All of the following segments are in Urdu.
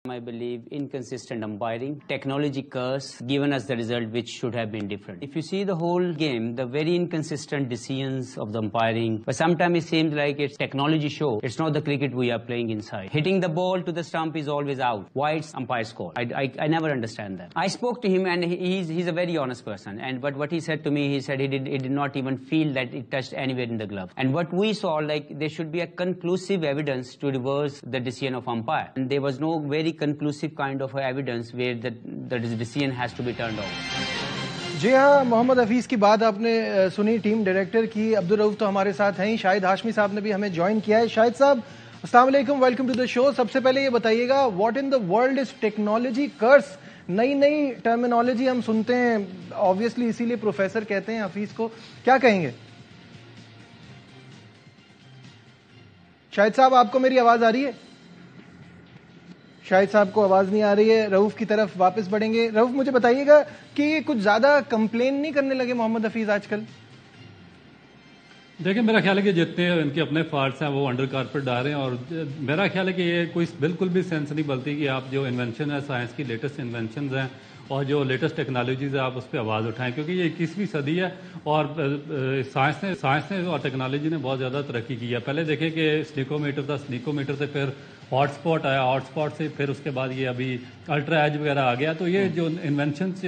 I believe inconsistent umpiring, technology curse, given us the result which should have been different. If you see the whole game, the very inconsistent decisions of the umpiring, but sometimes it seems like it's technology show. It's not the cricket we are playing inside. Hitting the ball to the stump is always out. Why it's umpire's call? I never understand that. I spoke to him and he's a very honest person. But what he said to me, he said he did not even feel that it touched anywhere in the glove. And what we saw, like there should be a conclusive evidence to reverse the decision of umpire. And there was no very conclusive kind of evidence where the decision has to be turned off. جی ہاں، محمد حفیظ کی بات آپ نے سنی ٹیم ڈائریکٹر کی. عبدالرؤف تو ہمارے ساتھ ہیں، شاہد ہاشمی صاحب نے بھی ہمیں جوائن کیا ہے. شاہد صاحب السلام علیکم، ویلکم ٹو دا شو. سب سے پہلے یہ بتائیے گا، what in the world is technology curse? نئی ٹرمینالوجی ہم سنتے ہیں آبویسلی، اسی لیے پروفیسر کہتے ہیں حفیظ کو. کیا کہیں گے شاہد صاحب؟ آپ کو میری آواز آ رہی ہے؟ شاہد صاحب کو آواز نہیں آ رہی ہے. رؤف کی طرف واپس بڑھیں گے. رؤف مجھے بتائیے گا کہ یہ کچھ زیادہ کمپلین نہیں کرنے لگے محمد حفیظ آج کل؟ دیکھیں، میرا خیال ہے کہ جتنے ان کے اپنے فالٹس ہیں وہ انڈر کارپیٹ ڈال رہے ہیں، اور میرا خیال ہے کہ یہ کوئی بالکل بھی سینس نہیں بنتی کہ آپ جو انوینشن ہے، سائنس کی لیٹسٹ انوینشنز ہیں اور جو لیٹسٹ ٹیکنالوجیز ہیں، آپ اس پہ آواز اٹھائیں، کیونکہ یہ 21ویں صدی ہے اور سائنس نے اور ٹیکنالوجی نے بہت زیادہ ترقی کی ہے. پہلے دیکھیں کہ سنیکو میٹر تھا، سنیکو میٹر سے پھر ہاٹ اسپاٹ آیا، ہاٹ اسپاٹ سے پھر اس کے بعد یہ ابھی الٹرا ایج وغیرہ آ گیا. تو یہ جو انوینشنز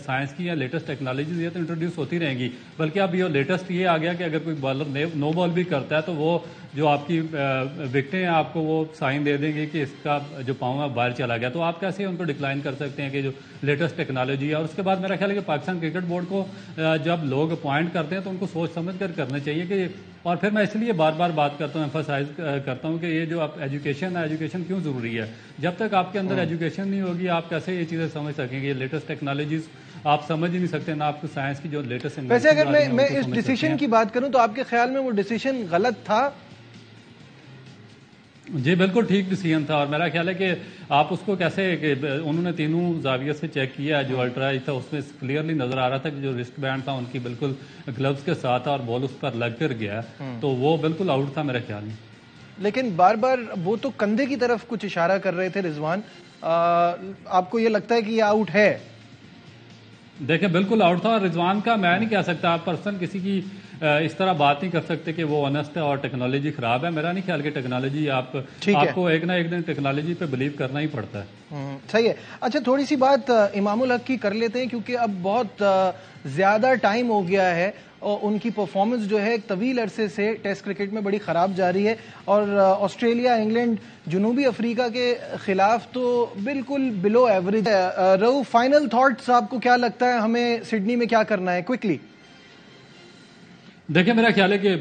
سائنس کی ہیں، لیٹسٹ ٹیکنالوجیز، یہ تو انٹروڈیوس ہوتی رہیں گی. بلکہ اب یہ لیٹسٹ یہ آ گیا کہ اگر کوئی بالر نو بال بھی کرتا ہے تو وہ جو آپ کی وکٹیں ہیں، آپ کو وہ سائن دے دیں گے کہ اس کا جو پاؤں ہے باہر چلا گیا. تو آپ کیسے ان کو ڈکلائن کر سکتے ہیں کہ جو لیٹسٹ ٹیکنالوجی ہے؟ اور اس کے بعد میرا خیال ہے کہ پاکستان کرکٹ بورڈ کو جب لوگ اپوائنٹ کرتے ہیں تو ان کو سوچ سمجھ کر کرنا چاہیے کہ، اور پھر میں اس لیے بار بار بات کرتا ہوں، ایمفاسائز کرتا ہوں کہ یہ جو آپ ایجوکیشن ہے، ایجوکیشن کیوں ضروری ہے؟ جب تک آپ کے اندر ایجوکیشن نہیں ہوگی، آپ کیسے یہ چیزیں سمجھ سکیں گے؟ یہ لیٹسٹ ٹیکنالوجیز آپ سمجھ ہی نہیں سکتے، نہ آپ کو سائنس کی جو لیٹسٹ. ویسے اگر میں اس ڈیسیشن کی بات کروں تو آپ کے خیال میں وہ ڈیسیشن غلط تھا؟ جی بالکل ٹھیک ڈیسیژن تھا، اور میرا خیال ہے کہ آپ اس کو کیسے، کہ انہوں نے تینوں زاویے سے چیک کیا. جو الٹرا تھا اس میں کلیئرلی نظر آ رہا تھا کہ جو رسٹ بینڈ تھا ان کی بالکل گلوز کے ساتھ تھا اور بال اس پر لگ کر گیا، تو وہ بالکل آؤٹ تھا میرے خیال میں. لیکن بار بار وہ تو کندھے کی طرف کچھ اشارہ کر رہے تھے رضوان. آپ کو یہ لگتا ہے کہ یہ آؤٹ ہے؟ دیکھیں بالکل آؤٹ تھا. اور رضوان کا میں نہیں کہہ سکتا، آپ پرسن کسی کی اس طرح بات نہیں کر سکتے کہ وہ آنیسٹ ہے اور ٹیکنالوجی خراب ہے. میرا نہیں خیال کہ ٹیکنالوجی، آپ کو ایک نہ ایک دن ٹیکنالوجی پہ بلیو کرنا ہی پڑتا ہے. صحیح ہے. اچھا، تھوڑی سی بات امام الحق کی کر لیتے ہیں، کیونکہ اب بہت زیادہ ٹائم ہو گیا ہے اور ان کی پرفارمنس جو ہے ایک طویل عرصے سے ٹیسٹ کرکٹ میں بڑی خراب جا رہی ہے، اور آسٹریلیا، انگلینڈ، جنوبی افریقہ کے خلاف تو بالکل بلو ایوریج ہے. رؤف، فائنل تھاٹس، آپ کو کیا لگتا ہے ہمیں سڈنی میں کیا کرنا ہے کوئکلی؟ دیکھیں میرا خیال ہے کہ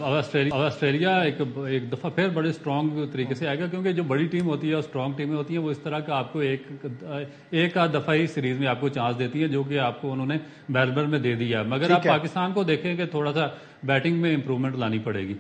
آسٹریلیا ایک دفعہ پھر بڑے اسٹرانگ طریقے سے آئے گا، کیونکہ جو بڑی ٹیم ہوتی ہے اور اسٹرانگ ٹیمیں ہوتی ہیں وہ اس طرح کا آپ کو ایک آدھ دفعہ ہی سیریز میں آپ کو چانس دیتی ہے، جو کہ آپ کو انہوں نے میلبرن میں دے دیا. مگر آپ پاکستان کو دیکھیں کہ تھوڑا سا بیٹنگ میں امپروومنٹ لانی پڑے گی.